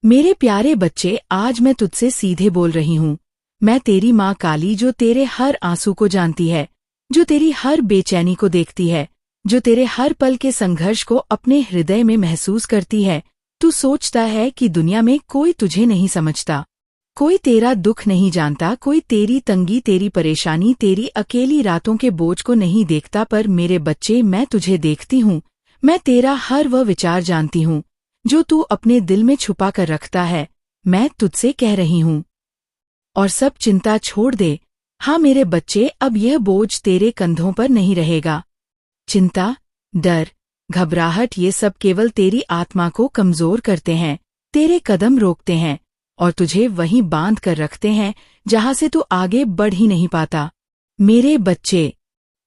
मेरे प्यारे बच्चे, आज मैं तुझसे सीधे बोल रही हूँ। मैं तेरी माँ काली, जो तेरे हर आंसू को जानती है, जो तेरी हर बेचैनी को देखती है, जो तेरे हर पल के संघर्ष को अपने हृदय में महसूस करती है। तू सोचता है कि दुनिया में कोई तुझे नहीं समझता, कोई तेरा दुख नहीं जानता, कोई तेरी तंगी, तेरी परेशानी, तेरी अकेली रातों के बोझ को नहीं देखता। पर मेरे बच्चे, मैं तुझे देखती हूँ। मैं तेरा हर वह विचार जानती हूँ जो तू अपने दिल में छुपा कर रखता है। मैं तुझसे कह रही हूँ, और सब चिंता छोड़ दे। हाँ मेरे बच्चे, अब यह बोझ तेरे कंधों पर नहीं रहेगा। चिंता, डर, घबराहट, ये सब केवल तेरी आत्मा को कमजोर करते हैं, तेरे कदम रोकते हैं और तुझे वहीं बांध कर रखते हैं जहां से तू आगे बढ़ ही नहीं पाता। मेरे बच्चे,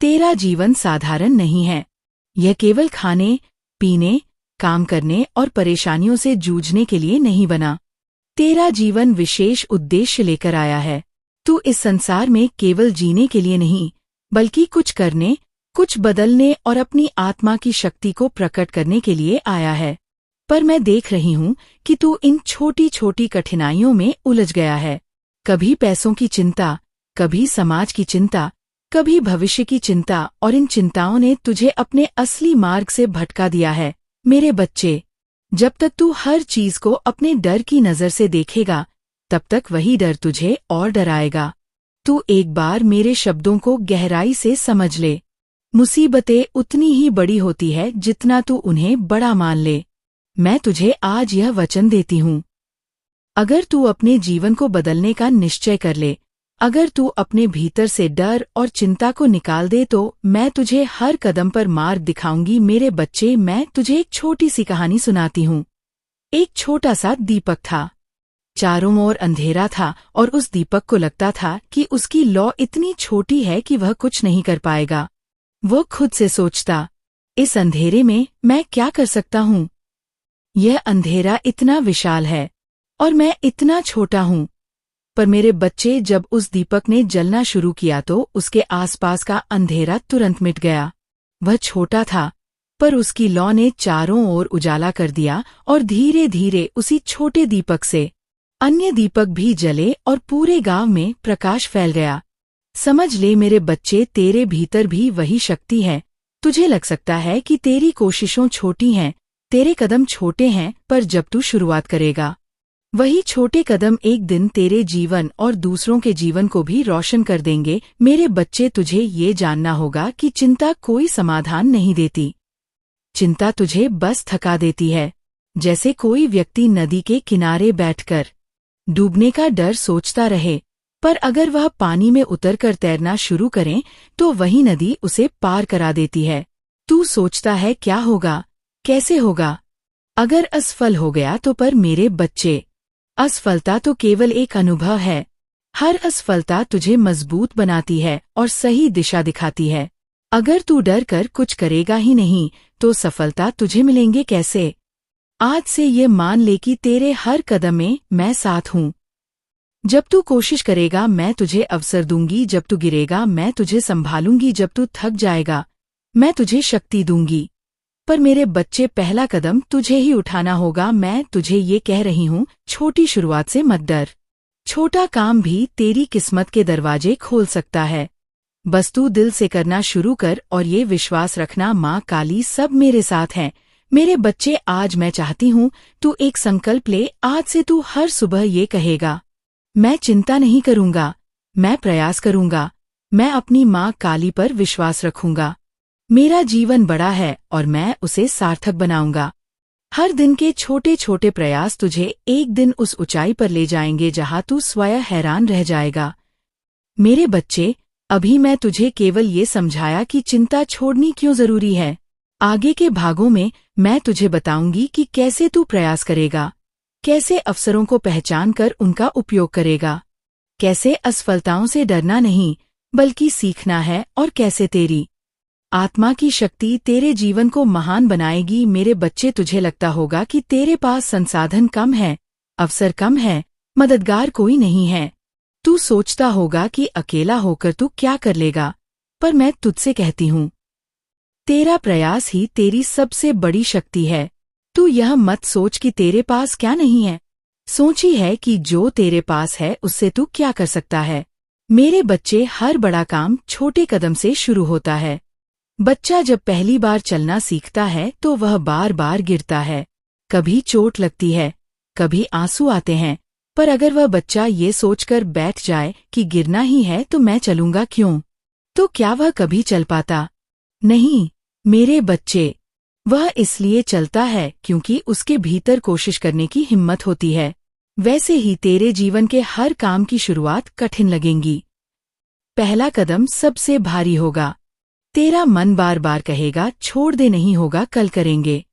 तेरा जीवन साधारण नहीं है। यह केवल खाने, पीने, काम करने और परेशानियों से जूझने के लिए नहीं बना। तेरा जीवन विशेष उद्देश्य लेकर आया है। तू इस संसार में केवल जीने के लिए नहीं, बल्कि कुछ करने, कुछ बदलने और अपनी आत्मा की शक्ति को प्रकट करने के लिए आया है। पर मैं देख रही हूँ कि तू इन छोटी छोटी कठिनाइयों में उलझ गया है। कभी पैसों की चिंता, कभी समाज की चिंता, कभी भविष्य की चिंता, और इन चिंताओं ने तुझे अपने असली मार्ग से भटका दिया है। मेरे बच्चे, जब तक तू हर चीज को अपने डर की नजर से देखेगा, तब तक वही डर तुझे और डराएगा। तू एक बार मेरे शब्दों को गहराई से समझ ले। मुसीबतें उतनी ही बड़ी होती है जितना तू उन्हें बड़ा मान ले। मैं तुझे आज यह वचन देती हूँ, अगर तू अपने जीवन को बदलने का निश्चय कर ले, अगर तू अपने भीतर से डर और चिंता को निकाल दे, तो मैं तुझे हर कदम पर मार्ग दिखाऊंगी। मेरे बच्चे, मैं तुझे एक छोटी सी कहानी सुनाती हूँ। एक छोटा सा दीपक था। चारों ओर अंधेरा था और उस दीपक को लगता था कि उसकी लौ इतनी छोटी है कि वह कुछ नहीं कर पाएगा। वो खुद से सोचता, इस अंधेरे में मैं क्या कर सकता हूँ? यह अंधेरा इतना विशाल है और मैं इतना छोटा हूँ। पर मेरे बच्चे, जब उस दीपक ने जलना शुरू किया तो उसके आसपास का अंधेरा तुरंत मिट गया। वह छोटा था, पर उसकी लौ ने चारों ओर उजाला कर दिया और धीरे धीरे उसी छोटे दीपक से अन्य दीपक भी जले और पूरे गांव में प्रकाश फैल गया। समझ ले मेरे बच्चे, तेरे भीतर भी वही शक्ति है। तुझे लग सकता है कि तेरी कोशिशों छोटी हैं, तेरे कदम छोटे हैं, पर जब तू शुरुआत करेगा, वही छोटे कदम एक दिन तेरे जीवन और दूसरों के जीवन को भी रोशन कर देंगे। मेरे बच्चे, तुझे ये जानना होगा कि चिंता कोई समाधान नहीं देती। चिंता तुझे बस थका देती है। जैसे कोई व्यक्ति नदी के किनारे बैठकर डूबने का डर सोचता रहे, पर अगर वह पानी में उतरकर तैरना शुरू करे तो वही नदी उसे पार करा देती है। तू सोचता है क्या होगा, कैसे होगा, अगर असफल हो गया तो? पर मेरे बच्चे, असफलता तो केवल एक अनुभव है। हर असफलता तुझे मजबूत बनाती है और सही दिशा दिखाती है। अगर तू डर कर कुछ करेगा ही नहीं, तो सफलता तुझे मिलेंगे कैसे? आज से ये मान ले कि तेरे हर कदम में मैं साथ हूँ। जब तू कोशिश करेगा, मैं तुझे अवसर दूंगी। जब तू गिरेगा, मैं तुझे संभालूंगी। जब तू थक जाएगा, मैं तुझे शक्ति दूंगी। पर मेरे बच्चे, पहला कदम तुझे ही उठाना होगा। मैं तुझे ये कह रही हूँ, छोटी शुरुआत से मत डर। छोटा काम भी तेरी किस्मत के दरवाजे खोल सकता है। बस तू दिल से करना शुरू कर और ये विश्वास रखना, माँ काली सब मेरे साथ हैं। मेरे बच्चे, आज मैं चाहती हूँ तू एक संकल्प ले। आज से तू हर सुबह ये कहेगा, मैं चिंता नहीं करूँगा, मैं प्रयास करूँगा, मैं अपनी माँ काली पर विश्वास रखूँगा। मेरा जीवन बड़ा है और मैं उसे सार्थक बनाऊंगा। हर दिन के छोटे छोटे प्रयास तुझे एक दिन उस ऊंचाई पर ले जाएंगे जहां तू स्वयं हैरान रह जाएगा। मेरे बच्चे, अभी मैं तुझे केवल ये समझाया कि चिंता छोड़नी क्यों जरूरी है। आगे के भागों में मैं तुझे बताऊंगी कि कैसे तू प्रयास करेगा, कैसे अवसरों को पहचान कर उनका उपयोग करेगा, कैसे असफलताओं से डरना नहीं बल्कि सीखना है, और कैसे तेरी आत्मा की शक्ति तेरे जीवन को महान बनाएगी। मेरे बच्चे, तुझे लगता होगा कि तेरे पास संसाधन कम है, अवसर कम है, मददगार कोई नहीं है। तू सोचता होगा कि अकेला होकर तू क्या कर लेगा, पर मैं तुझसे कहती हूँ, तेरा प्रयास ही तेरी सबसे बड़ी शक्ति है। तू यह मत सोच कि तेरे पास क्या नहीं है। सोची है कि जो तेरे पास है उससे तू क्या कर सकता है। मेरे बच्चे, हर बड़ा काम छोटे कदम से शुरू होता है। बच्चा जब पहली बार चलना सीखता है तो वह बार बार गिरता है। कभी चोट लगती है, कभी आंसू आते हैं, पर अगर वह बच्चा ये सोचकर बैठ जाए कि गिरना ही है तो मैं चलूंगा क्यों, तो क्या वह कभी चल पाता? नहीं मेरे बच्चे, वह इसलिए चलता है क्योंकि उसके भीतर कोशिश करने की हिम्मत होती है। वैसे ही तेरे जीवन के हर काम की शुरुआत कठिन लगेंगी। पहला कदम सबसे भारी होगा। तेरा मन बार बार कहेगा छोड़ दे, नहीं होगा, कल करेंगे।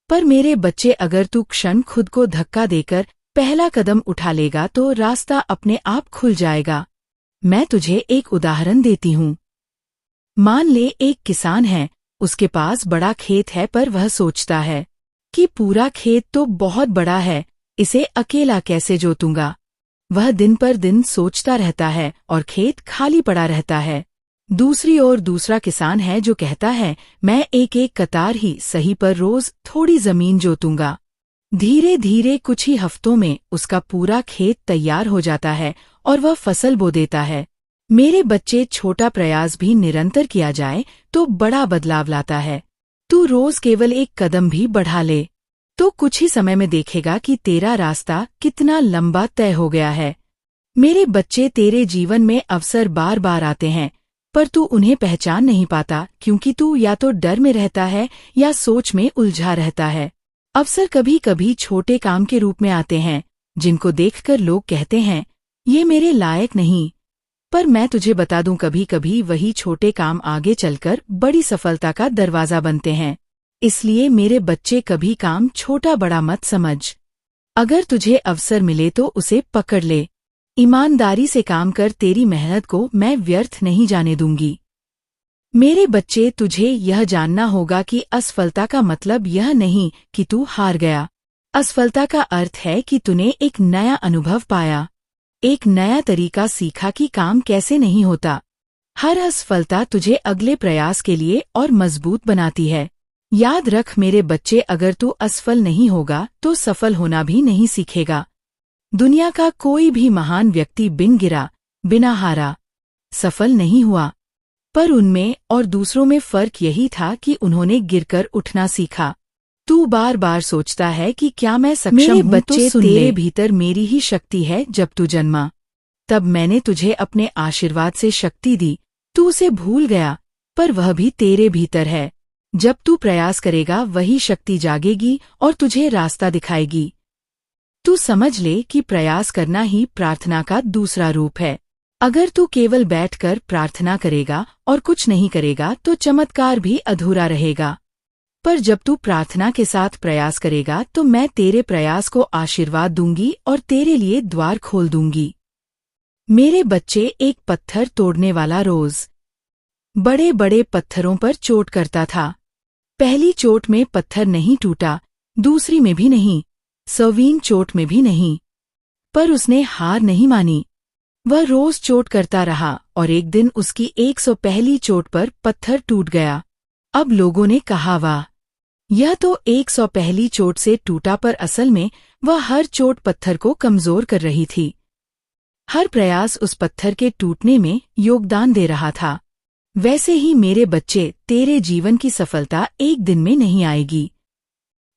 पर मेरे बच्चे, अगर तू क्षण खुद को धक्का देकर पहला कदम उठा लेगा तो रास्ता अपने आप खुल जाएगा। मैं तुझे एक उदाहरण देती हूँ। मान ले एक किसान है, उसके पास बड़ा खेत है, पर वह सोचता है कि पूरा खेत तो बहुत बड़ा है, इसे अकेला कैसे जोतूंगा। वह दिन पर दिन सोचता रहता है और खेत खाली पड़ा रहता है। दूसरी ओर दूसरा किसान है जो कहता है मैं एक एक कतार ही सही पर रोज थोड़ी जमीन जोतूंगा। धीरे धीरे कुछ ही हफ्तों में उसका पूरा खेत तैयार हो जाता है और वह फसल बो देता है। मेरे बच्चे, छोटा प्रयास भी निरंतर किया जाए तो बड़ा बदलाव लाता है। तू रोज केवल एक कदम भी बढ़ा ले तो कुछ ही समय में देखेगा कि तेरा रास्ता कितना लंबा तय हो गया है। मेरे बच्चे, तेरे जीवन में अवसर बार बार आते हैं, पर तू उन्हें पहचान नहीं पाता क्योंकि तू या तो डर में रहता है या सोच में उलझा रहता है। अवसर कभी कभी छोटे काम के रूप में आते हैं जिनको देखकर लोग कहते हैं ये मेरे लायक नहीं, पर मैं तुझे बता दूं, कभी कभी वही छोटे काम आगे चलकर बड़ी सफलता का दरवाजा बनते हैं। इसलिए मेरे बच्चे, कभी काम छोटा बड़ा मत समझ। अगर तुझे अवसर मिले तो उसे पकड़ ले। ईमानदारी से काम कर, तेरी मेहनत को मैं व्यर्थ नहीं जाने दूंगी। मेरे बच्चे, तुझे यह जानना होगा कि असफलता का मतलब यह नहीं कि तू हार गया। असफलता का अर्थ है कि तूने एक नया अनुभव पाया, एक नया तरीका सीखा कि काम कैसे नहीं होता। हर असफलता तुझे अगले प्रयास के लिए और मजबूत बनाती है। याद रख मेरे बच्चे, अगर तू असफल नहीं होगा तो सफल होना भी नहीं सीखेगा। दुनिया का कोई भी महान व्यक्ति बिन गिरा, बिना हारा सफल नहीं हुआ, पर उनमें और दूसरों में फर्क यही था कि उन्होंने गिरकर उठना सीखा। तू बार बार सोचता है कि क्या मैं सक्षम हूँ, बच्चे, तो तेरे भीतर मेरी ही शक्ति है। जब तू जन्मा तब मैंने तुझे अपने आशीर्वाद से शक्ति दी, तू उसे भूल गया, पर वह भी तेरे भीतर है। जब तू प्रयास करेगा वही शक्ति जागेगी और तुझे रास्ता दिखाएगी। तू समझ ले कि प्रयास करना ही प्रार्थना का दूसरा रूप है। अगर तू केवल बैठकर प्रार्थना करेगा और कुछ नहीं करेगा तो चमत्कार भी अधूरा रहेगा। पर जब तू प्रार्थना के साथ प्रयास करेगा तो मैं तेरे प्रयास को आशीर्वाद दूंगी और तेरे लिए द्वार खोल दूंगी। मेरे बच्चे, एक पत्थर तोड़ने वाला रोज बड़े बड़े पत्थरों पर चोट करता था। पहली चोट में पत्थर नहीं टूटा, दूसरी में भी नहीं, 100वीं चोट में भी नहीं, पर उसने हार नहीं मानी। वह रोज चोट करता रहा और एक दिन उसकी 101वीं चोट पर पत्थर टूट गया। अब लोगों ने कहा वाह, यह तो 101वीं चोट से टूटा, पर असल में वह हर चोट पत्थर को कमजोर कर रही थी। हर प्रयास उस पत्थर के टूटने में योगदान दे रहा था। वैसे ही मेरे बच्चे, तेरे जीवन की सफलता एक दिन में नहीं आएगी।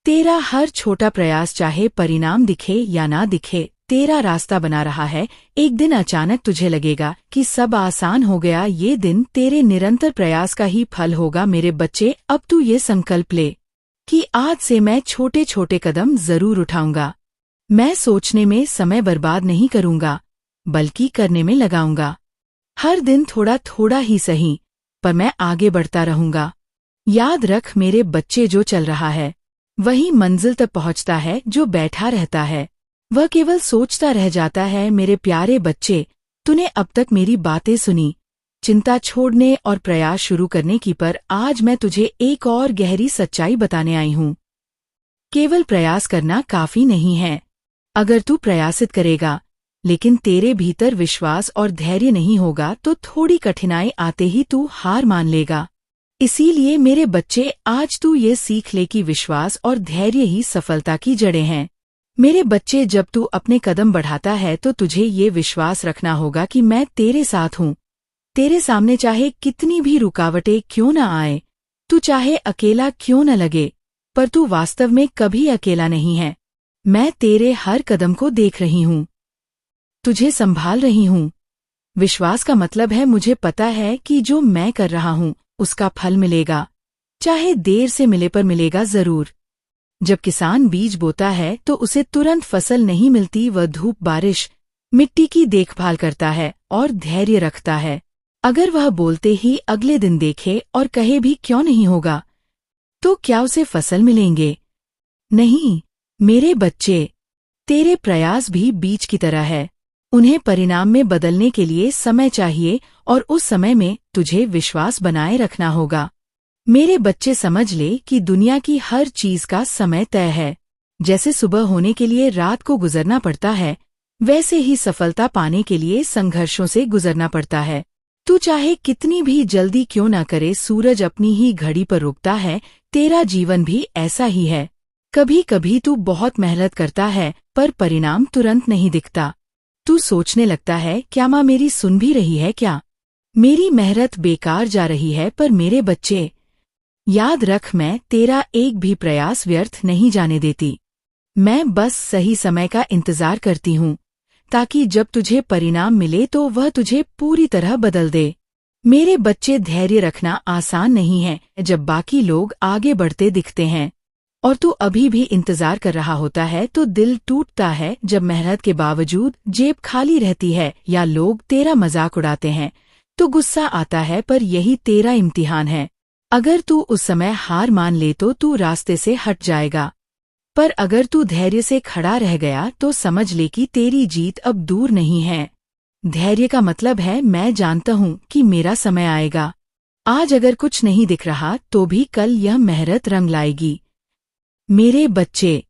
तेरा हर छोटा प्रयास, चाहे परिणाम दिखे या ना दिखे, तेरा रास्ता बना रहा है। एक दिन अचानक तुझे लगेगा कि सब आसान हो गया। ये दिन तेरे निरंतर प्रयास का ही फल होगा। मेरे बच्चे, अब तू ये संकल्प ले कि आज से मैं छोटे छोटे कदम जरूर उठाऊंगा। मैं सोचने में समय बर्बाद नहीं करूंगा, बल्कि करने में लगाऊंगा। हर दिन थोड़ा थोड़ा ही सही, पर मैं आगे बढ़ता रहूंगा। याद रख मेरे बच्चे, जो चल रहा है वही मंजिल तक पहुंचता है, जो बैठा रहता है वह केवल सोचता रह जाता है। मेरे प्यारे बच्चे, तूने अब तक मेरी बातें सुनी, चिंता छोड़ने और प्रयास शुरू करने की, पर आज मैं तुझे एक और गहरी सच्चाई बताने आई हूँ। केवल प्रयास करना काफी नहीं है। अगर तू प्रयासित करेगा लेकिन तेरे भीतर विश्वास और धैर्य नहीं होगा तो थोड़ी कठिनाई आते ही तू हार मान लेगा। इसीलिए मेरे बच्चे, आज तू ये सीख ले कि विश्वास और धैर्य ही सफलता की जड़ें हैं। मेरे बच्चे, जब तू अपने कदम बढ़ाता है तो तुझे ये विश्वास रखना होगा कि मैं तेरे साथ हूँ। तेरे सामने चाहे कितनी भी रुकावटें क्यों न आए, तू चाहे अकेला क्यों न लगे, पर तू वास्तव में कभी अकेला नहीं है। मैं तेरे हर कदम को देख रही हूँ, तुझे संभाल रही हूँ। विश्वास का मतलब है मुझे पता है कि जो मैं कर रहा हूँ उसका फल मिलेगा, चाहे देर से मिले पर मिलेगा जरूर। जब किसान बीज बोता है तो उसे तुरंत फसल नहीं मिलती, वह धूप, बारिश, मिट्टी की देखभाल करता है और धैर्य रखता है। अगर वह बोलते ही अगले दिन देखे और कहे भी क्यों नहीं होगा, तो क्या उसे फसल मिलेंगे? नहीं। मेरे बच्चे, तेरे प्रयास भी बीज की तरह है। उन्हें परिणाम में बदलने के लिए समय चाहिए और उस समय में तुझे विश्वास बनाए रखना होगा। मेरे बच्चे, समझ ले कि दुनिया की हर चीज का समय तय है। जैसे सुबह होने के लिए रात को गुजरना पड़ता है, वैसे ही सफलता पाने के लिए संघर्षों से गुजरना पड़ता है। तू चाहे कितनी भी जल्दी क्यों ना करे, सूरज अपनी ही घड़ी पर रुकता है। तेरा जीवन भी ऐसा ही है। कभी कभी तू बहुत मेहनत करता है पर परिणाम तुरंत नहीं दिखता। तू सोचने लगता है, क्या माँ मेरी सुन भी रही है क्या? मेरी मेहनत बेकार जा रही है। पर मेरे बच्चे, याद रख, मैं तेरा एक भी प्रयास व्यर्थ नहीं जाने देती। मैं बस सही समय का इंतजार करती हूँ, ताकि जब तुझे परिणाम मिले तो वह तुझे पूरी तरह बदल दे। मेरे बच्चे, धैर्य रखना आसान नहीं है जब बाकी लोग आगे बढ़ते दिखते हैं और तू अभी भी इंतजार कर रहा होता है तो दिल टूटता है। जब मेहनत के बावजूद जेब खाली रहती है या लोग तेरा मजाक उड़ाते हैं तो गुस्सा आता है, पर यही तेरा इम्तिहान है। अगर तू उस समय हार मान ले तो तू रास्ते से हट जाएगा, पर अगर तू धैर्य से खड़ा रह गया तो समझ ले कि तेरी जीत अब दूर नहीं है। धैर्य का मतलब है, मैं जानता हूँ कि मेरा समय आएगा। आज अगर कुछ नहीं दिख रहा तो भी कल यह मेहनत रंग लाएगी। मेरे बच्चे,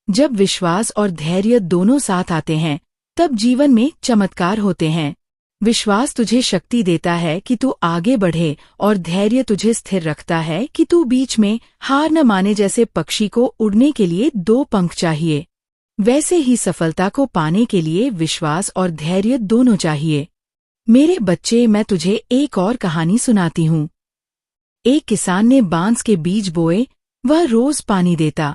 जब विश्वास और धैर्य दोनों साथ आते हैं तब जीवन में चमत्कार होते हैं। विश्वास तुझे शक्ति देता है कि तू आगे बढ़े और धैर्य तुझे स्थिर रखता है कि तू बीच में हार न माने। जैसे पक्षी को उड़ने के लिए 2 पंख चाहिए, वैसे ही सफलता को पाने के लिए विश्वास और धैर्य दोनों चाहिए। मेरे बच्चे, मैं तुझे एक और कहानी सुनाती हूँ। एक किसान ने बांस के बीज बोए। वह रोज पानी देता,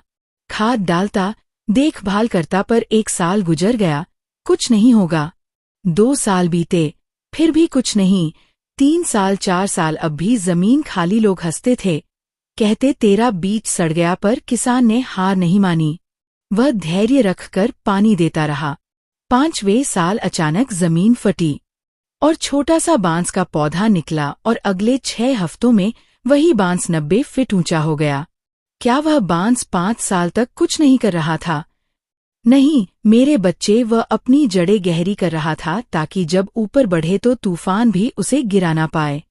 खाद डालता, देखभाल करता, पर 1 साल गुजर गया, कुछ नहीं होगा। 2 साल बीते, फिर भी कुछ नहीं। 3 साल, 4 साल, अब भी जमीन खाली। लोग हंसते थे, कहते तेरा बीज सड़ गया, पर किसान ने हार नहीं मानी। वह धैर्य रखकर पानी देता रहा। 5वें साल अचानक जमीन फटी और छोटा सा बांस का पौधा निकला और अगले 6 हफ्तों में वही बांस 90 फीट ऊंचा हो गया। क्या वह बांस 5 साल तक कुछ नहीं कर रहा था? नहीं मेरे बच्चे, वह अपनी जड़ें गहरी कर रहा था ताकि जब ऊपर बढ़े तो तूफान भी उसे गिरा ना पाए।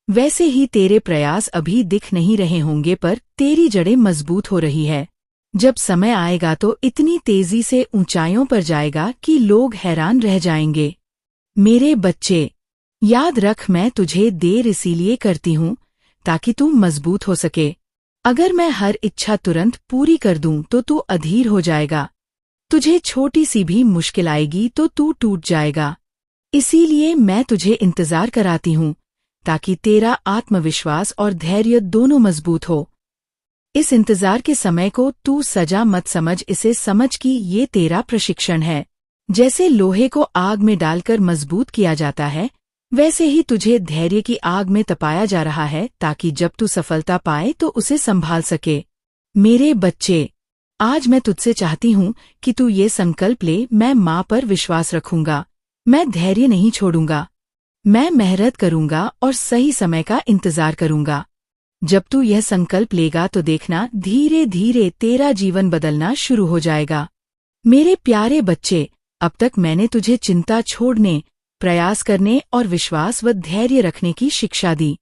वैसे ही तेरे प्रयास अभी दिख नहीं रहे होंगे, पर तेरी जड़ें मजबूत हो रही है। जब समय आएगा तो इतनी तेजी से ऊंचाइयों पर जाएगा कि लोग हैरान रह जाएंगे। मेरे बच्चे, याद रख, मैं तुझे देर इसीलिए करती हूँ ताकि तू मजबूत हो सके। अगर मैं हर इच्छा तुरंत पूरी कर दूं तो तू अधीर हो जाएगा। तुझे छोटी सी भी मुश्किल आएगी तो तू टूट जाएगा। इसीलिए मैं तुझे इंतजार कराती हूँ ताकि तेरा आत्मविश्वास और धैर्य दोनों मजबूत हो। इस इंतजार के समय को तू सजा मत समझ, इसे समझ कि ये तेरा प्रशिक्षण है। जैसे लोहे को आग में डालकर मजबूत किया जाता है, वैसे ही तुझे धैर्य की आग में तपाया जा रहा है ताकि जब तू सफलता पाए तो उसे संभाल सके। मेरे बच्चे, आज मैं तुझसे चाहती हूँ कि तू ये संकल्प ले, मैं माँ पर विश्वास रखूंगा, मैं धैर्य नहीं छोड़ूंगा, मैं मेहनत करूंगा और सही समय का इंतजार करूंगा। जब तू यह संकल्प लेगा तो देखना, धीरे धीरे तेरा जीवन बदलना शुरू हो जाएगा। मेरे प्यारे बच्चे, अब तक मैंने तुझे चिंता छोड़ने, प्रयास करने और विश्वास व धैर्य रखने की शिक्षा दी।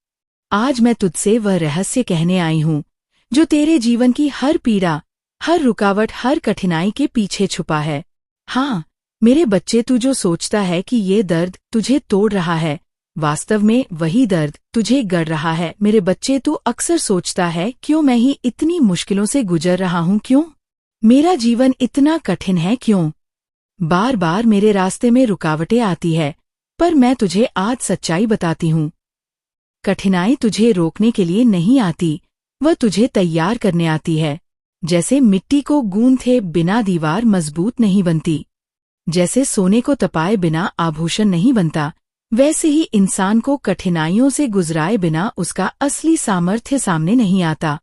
आज मैं तुझसे वह रहस्य कहने आई हूँ जो तेरे जीवन की हर पीड़ा, हर रुकावट, हर कठिनाई के पीछे छुपा है। हाँ मेरे बच्चे, तू जो सोचता है कि ये दर्द तुझे तोड़ रहा है, वास्तव में वही दर्द तुझे गढ़ रहा है। मेरे बच्चे, तू अक्सर सोचता है, क्यों मैं ही इतनी मुश्किलों से गुजर रहा हूँ, क्यों मेरा जीवन इतना कठिन है क्यों? बार बार मेरे रास्ते में रुकावटें आती है, पर मैं तुझे आज सच्चाई बताती हूँ। कठिनाई तुझे रोकने के लिए नहीं आती, वह तुझे तैयार करने आती है। जैसे मिट्टी को गूंथे बिना दीवार मजबूत नहीं बनती, जैसे सोने को तपाए बिना आभूषण नहीं बनता, वैसे ही इंसान को कठिनाइयों से गुजराए बिना उसका असली सामर्थ्य सामने नहीं आता।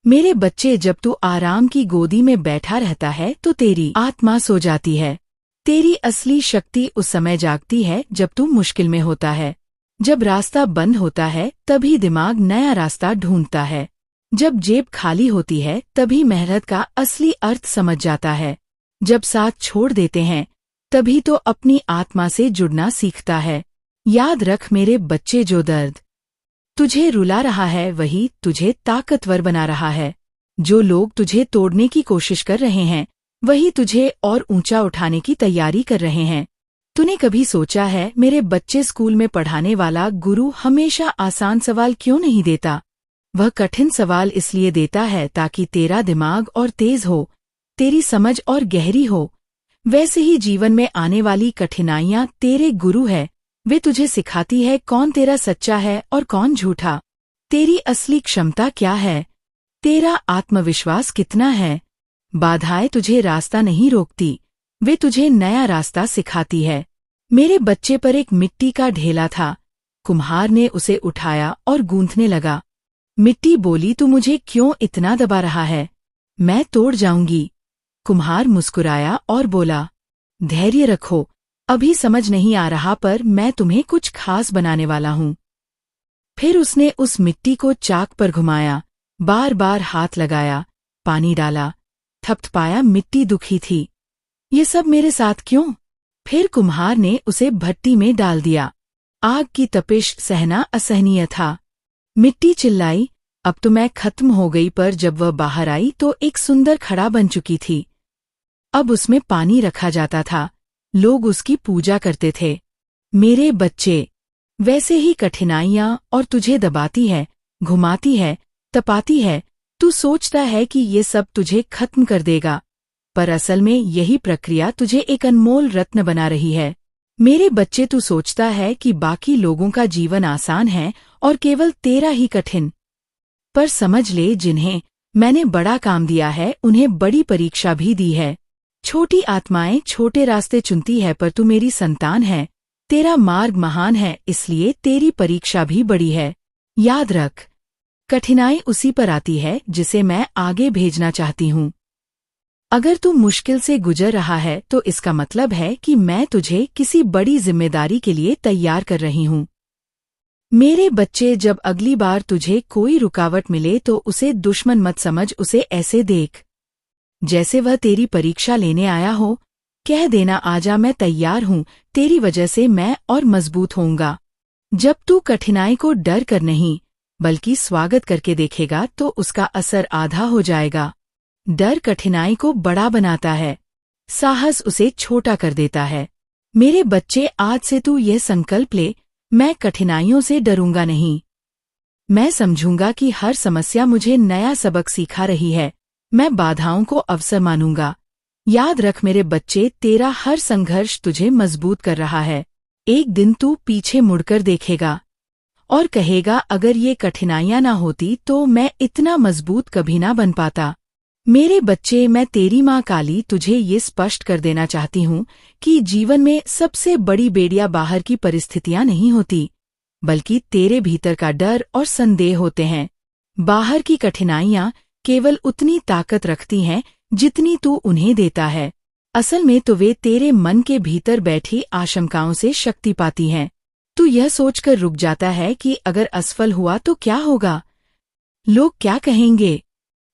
मेरे बच्चे, जब तू आराम की गोदी में बैठा रहता है तो तेरी आत्मा सो जाती है। तेरी असली शक्ति उस समय जागती है जब तू मुश्किल में होता है। जब रास्ता बंद होता है तभी दिमाग नया रास्ता ढूंढता है। जब जेब खाली होती है तभी मेहनत का असली अर्थ समझ जाता है। जब साथ छोड़ देते हैं तभी तो अपनी आत्मा से जुड़ना सीखता है। याद रख मेरे बच्चे, जो दर्द तुझे रुला रहा है वही तुझे ताकतवर बना रहा है। जो लोग तुझे तोड़ने की कोशिश कर रहे हैं वही तुझे और ऊंचा उठाने की तैयारी कर रहे हैं। तूने कभी सोचा है मेरे बच्चे, स्कूल में पढ़ाने वाला गुरु हमेशा आसान सवाल क्यों नहीं देता? वह कठिन सवाल इसलिए देता है ताकि तेरा दिमाग और तेज हो, तेरी समझ और गहरी हो। वैसे ही जीवन में आने वाली कठिनाइयां तेरे गुरु है। वे तुझे सिखाती है कौन तेरा सच्चा है और कौन झूठा। तेरी असली क्षमता क्या है, तेरा आत्मविश्वास कितना है। बाधाएं तुझे रास्ता नहीं रोकती, वे तुझे नया रास्ता सिखाती है। मेरे बच्चे पर एक मिट्टी का ढेला था। कुम्हार ने उसे उठाया और गूंथने लगा। मिट्टी बोली, तू मुझे क्यों इतना दबा रहा है? मैं तोड़ जाऊंगी। कुम्हार मुस्कुराया और बोला, धैर्य रखो, अभी समझ नहीं आ रहा पर मैं तुम्हें कुछ खास बनाने वाला हूँ। फिर उसने उस मिट्टी को चाक पर घुमाया, बार बार हाथ लगाया, पानी डाला, थपथपाया। मिट्टी दुखी थी। ये सब मेरे साथ क्यों? फिर कुम्हार ने उसे भट्टी में डाल दिया। आग की तपिश सहना असहनीय था। मिट्टी चिल्लाई, अब तो मैं खत्म हो गई। पर जब वह बाहर आई तो एक सुंदर घड़ा बन चुकी थी। अब उसमें पानी रखा जाता था, लोग उसकी पूजा करते थे। मेरे बच्चे, वैसे ही कठिनाइयां और तुझे दबाती है, घुमाती है, तपाती है। तू सोचता है कि ये सब तुझे खत्म कर देगा, पर असल में यही प्रक्रिया तुझे एक अनमोल रत्न बना रही है। मेरे बच्चे, तू सोचता है कि बाकी लोगों का जीवन आसान है और केवल तेरा ही कठिन। पर समझ ले, जिन्हें मैंने बड़ा काम दिया है उन्हें बड़ी परीक्षा भी दी है। छोटी आत्माएं छोटे रास्ते चुनती है, पर तू मेरी संतान है। तेरा मार्ग महान है, इसलिए तेरी परीक्षा भी बड़ी है। याद रख, कठिनाई उसी पर आती है जिसे मैं आगे भेजना चाहती हूँ। अगर तू मुश्किल से गुजर रहा है तो इसका मतलब है कि मैं तुझे किसी बड़ी जिम्मेदारी के लिए तैयार कर रही हूँ। मेरे बच्चे, जब अगली बार तुझे कोई रुकावट मिले तो उसे दुश्मन मत समझ, उसे ऐसे देख जैसे वह तेरी परीक्षा लेने आया हो। कह देना, आजा, मैं तैयार हूँ, तेरी वजह से मैं और मजबूत होऊंगा। जब तू कठिनाई को डर कर नहीं बल्कि स्वागत करके देखेगा तो उसका असर आधा हो जाएगा। डर कठिनाई को बड़ा बनाता है, साहस उसे छोटा कर देता है। मेरे बच्चे, आज से तू यह संकल्प ले, मैं कठिनाइयों से डरूंगा नहीं। मैं समझूंगा कि हर समस्या मुझे नया सबक सिखा रही है। मैं बाधाओं को अवसर मानूंगा। याद रख मेरे बच्चे, तेरा हर संघर्ष तुझे मजबूत कर रहा है। एक दिन तू पीछे मुड़कर देखेगा और कहेगा, अगर ये कठिनाइयां ना होती तो मैं इतना मजबूत कभी ना बन पाता। मेरे बच्चे, मैं तेरी माँ काली तुझे ये स्पष्ट कर देना चाहती हूँ कि जीवन में सबसे बड़ी बेड़ियां बाहर की परिस्थितियां नहीं होती, बल्कि तेरे भीतर का डर और संदेह होते हैं। बाहर की कठिनाइयां केवल उतनी ताकत रखती हैं जितनी तू उन्हें देता है। असल में तो वे तेरे मन के भीतर बैठी आशंकाओं से शक्ति पाती हैं। तू यह सोचकर रुक जाता है कि अगर असफल हुआ तो क्या होगा, लोग क्या कहेंगे,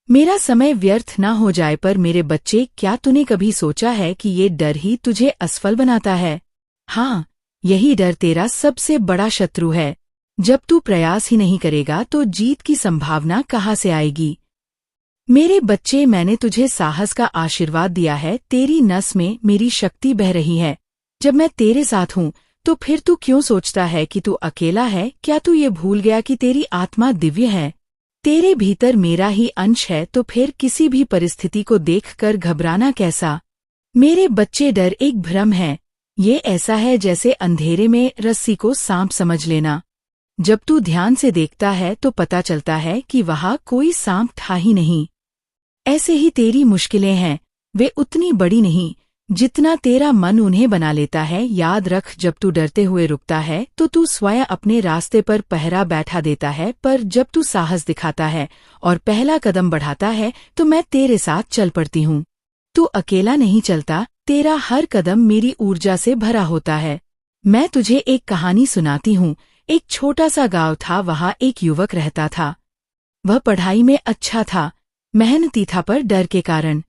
मेरा समय व्यर्थ ना हो जाए। पर मेरे बच्चे, क्या तूने कभी सोचा है कि ये डर ही तुझे असफल बनाता है? हाँ, यही डर तेरा सबसे बड़ा शत्रु है। जब तू प्रयास ही नहीं करेगा तो जीत की संभावना कहाँ से आएगी? मेरे बच्चे, मैंने तुझे साहस का आशीर्वाद दिया है। तेरी नस में मेरी शक्ति बह रही है। जब मैं तेरे साथ हूँ तो फिर तू क्यों सोचता है कि तू अकेला है? क्या तू ये भूल गया कि तेरी आत्मा दिव्य है? तेरे भीतर मेरा ही अंश है, तो फिर किसी भी परिस्थिति को देखकर घबराना कैसा? मेरे बच्चे, डर एक भ्रम है। ये ऐसा है जैसे अंधेरे में रस्सी को सांप समझ लेना। जब तू ध्यान से देखता है तो पता चलता है कि वहाँ कोई सांप था ही नहीं। ऐसे ही तेरी मुश्किलें हैं, वे उतनी बड़ी नहीं जितना तेरा मन उन्हें बना लेता है। याद रख, जब तू डरते हुए रुकता है तो तू स्वयं अपने रास्ते पर पहरा बैठा देता है, पर जब तू साहस दिखाता है और पहला कदम बढ़ाता है तो मैं तेरे साथ चल पड़ती हूँ। तू अकेला नहीं चलता, तेरा हर कदम मेरी ऊर्जा से भरा होता है। मैं तुझे एक कहानी सुनाती हूँ। एक छोटा सा गांव था, वहाँ एक युवक रहता था। वह पढ़ाई में अच्छा था, मेहनती था, पर डर के कारण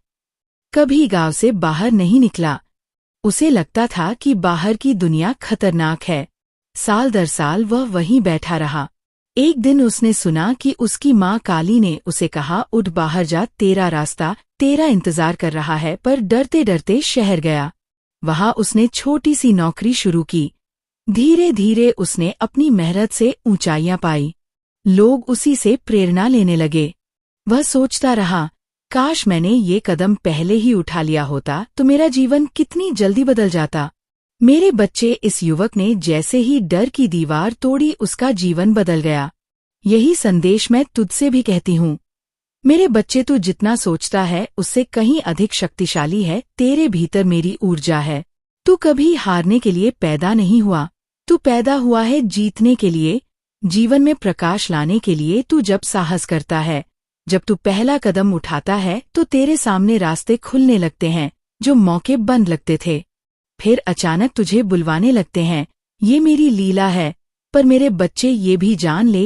कभी गांव से बाहर नहीं निकला। उसे लगता था कि बाहर की दुनिया खतरनाक है। साल दर साल वह वहीं बैठा रहा। एक दिन उसने सुना कि उसकी माँ काली ने उसे कहा, उठ बाहर जा, तेरा रास्ता तेरा इंतजार कर रहा है। पर डरते डरते शहर गया। वहाँ उसने छोटी सी नौकरी शुरू की। धीरे धीरे उसने अपनी मेहनत से ऊंचाइयां पाई। लोग उसी से प्रेरणा लेने लगे। वह सोचता रहा, काश मैंने ये कदम पहले ही उठा लिया होता तो मेरा जीवन कितनी जल्दी बदल जाता। मेरे बच्चे, इस युवक ने जैसे ही डर की दीवार तोड़ी, उसका जीवन बदल गया। यही संदेश मैं तुझसे भी कहती हूँ। मेरे बच्चे, तू जितना सोचता है उससे कहीं अधिक शक्तिशाली है। तेरे भीतर मेरी ऊर्जा है। तू कभी हारने के लिए पैदा नहीं हुआ, तू पैदा हुआ है जीतने के लिए, जीवन में प्रकाश लाने के लिए। तू जब साहस करता है, जब तू पहला कदम उठाता है तो तेरे सामने रास्ते खुलने लगते हैं जो मौके बंद लगते थे। फिर अचानक तुझे बुलवाने लगते हैं। ये मेरी लीला है। पर मेरे बच्चे, ये भी जान ले